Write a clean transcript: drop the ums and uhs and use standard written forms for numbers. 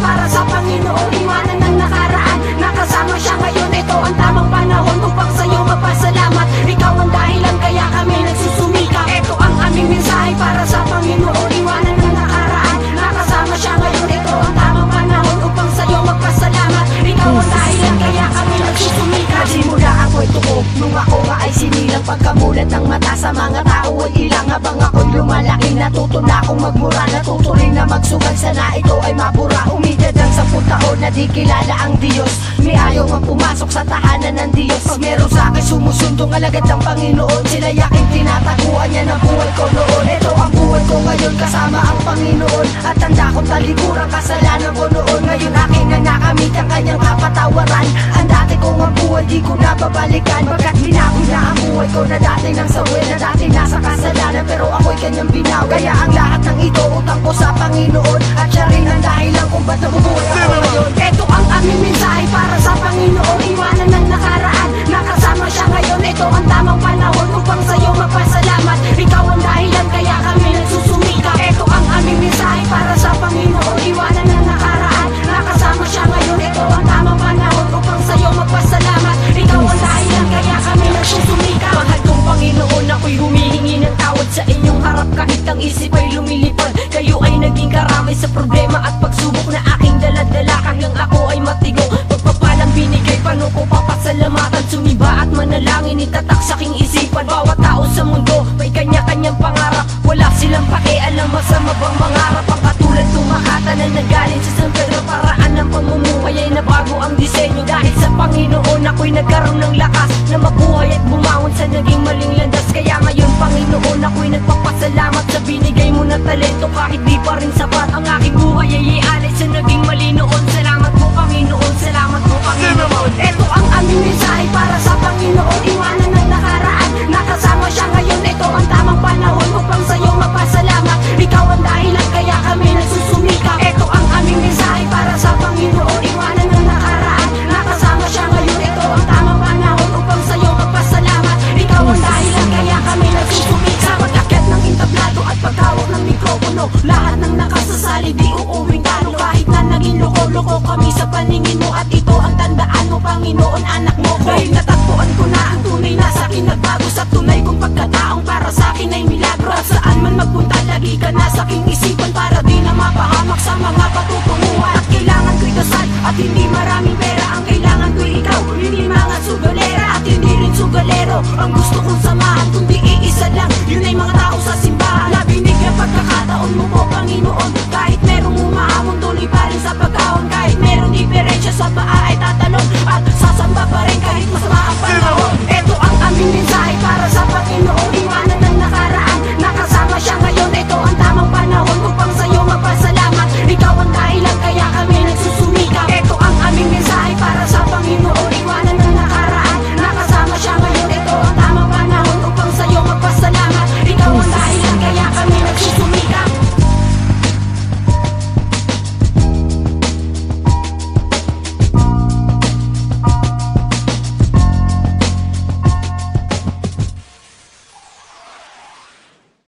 para sa Panginoon, iwanan ng nakaraan. Nakasama siya ngayon, ito ang tamang panahon upang sa'yo magpasalamat. Ikaw ang dahilan kaya kami nagsusumikap. Ito ang aming mensahe para sa Panginoon, iwanan ng nakaraan. Nakasama siya ngayon, ito ang tamang panahon upang sa'yo magpasalamat. Ikaw ang dahilan kaya kami nagsusumikap. Nagsimula ang kwento ko nung ako nga ay sinilang. Pagkamulat ng mata sa mga tao ay ilang. Habang ako'y lumalaki, natuto na akong magmura. Natuto rin na magsugal, sana ito ay mabura. Umidad ang 10 taon na di kilala ang Diyos. May ayaw ang pumasok sa tahanan ng Diyos. Pag meron sa akin sumusundong alagad ng Panginoon, sila yaking tinataguan niya ng buhay ko noon. Ito ang buhay ko ngayon kasama ang Panginoon. At tanda kong talikuran kasalanan ko noon. Ngayon akin na nakamit ang kanyang kapatawaran. Ang dati kong ang buhay di ko nababalikan. Pagkat binago na ang buhay ko na dati nang sawi, na dati nasa kasalanan, pero ako'y kanyang binaw. Kaya ang lahat ng ito utang ko sa Panginoon. At siya rin ang dahilan kung ba't nabubuhay ako ngayon. Ito ang aming mensahe para sa Panginoon, iwanan ng nakaraan. Nakasama siya ngayon, ito ang tamang panahon upang sa'yo magpasalamat. Ikaw ang dahilan kaya kami nagsusumikap. Ito ang aming mensahe para sa Panginoon, iwanan ng nakaraan. Nakasama siya ngayon, ito ang tamang panahon upang sa'yo magpasalamat. Ikaw ang dahilan kaya kami nagsusumikap. Mahal kong Panginoon, ako'y humihingi ng tawad sa inyong harap kahit ang isip ay lumilipad. Kayo ay naging karamay sa problema at pagsubok na aking daladala. Hanggang ako ay matigo, pagpapalang binigay, paano ko papasalamatan? Sumiba at manalangin, itatak sa aking isipan. Bawat tao sa mundo may kanya-kanyang pangarap. Wala silang pakialam, masama bang mangarap? Ang katulad tumakata na nagaling sa San Pedro. Paraan ng pamumuhay ay nabago ang disenyo. Dahil sa Panginoon ako'y nagkaroon ng lakas na mabuhay at bumangon sa naging maling landas. Kaya ngayon Panginoon ako'y nagpapasalamat sa binigay mo na talento. Kahit di pa rin sapat ang aking buhay ay ialay sa naging mali noon. Salamat po Panginoon, salamat po Panginoon. Ito ang aming mensahe para sa Panginoon, iwanan ng nakaraan. Nakasama siya ngayon, ito ang tamang panahon upang sa'yo magpasalamat. Ikaw ang dahilan kaya kami nagsusumikap. Ito ang aming mensahe para sa Panginoon, iwanan ng nakaraan. Nakasama siya ngayon, ito ang tamang panahon upang sa'yo magpasalamat. Ikaw ang dahilan kaya kami nagsusumikap. Sa pag-akyat ng entablado at paghawak ng mikropono, lahat ng nakasasali di uuwing talo. Kahit na naging loko-loko kami sa paningin mo, at ito ang tandaan mo Panginoon, anak mo ko. Dahil natagpuan ko na ang tunay na sa'kin nagbago. Sa tunay kong pagkataong para sa'kin ay milagro. At saan man magpunta lagi ka na sa'king isipan, para di na mapahamak sa mga patutunguhan. At kailangan ko'y dasal at hindi maraming pera. Ang kailangan ko'y ikaw, hindi mga sugalera at hindi rin sugalero. Ang gusto kong samahan kundi iisa lang, yun ay mga tao sa simbahan na binigyan pagkakataon mo po Panginoon. Kahit merong umahamon, tuloy pa rin sa pag-ahon. Kahit merong diferensya sa paa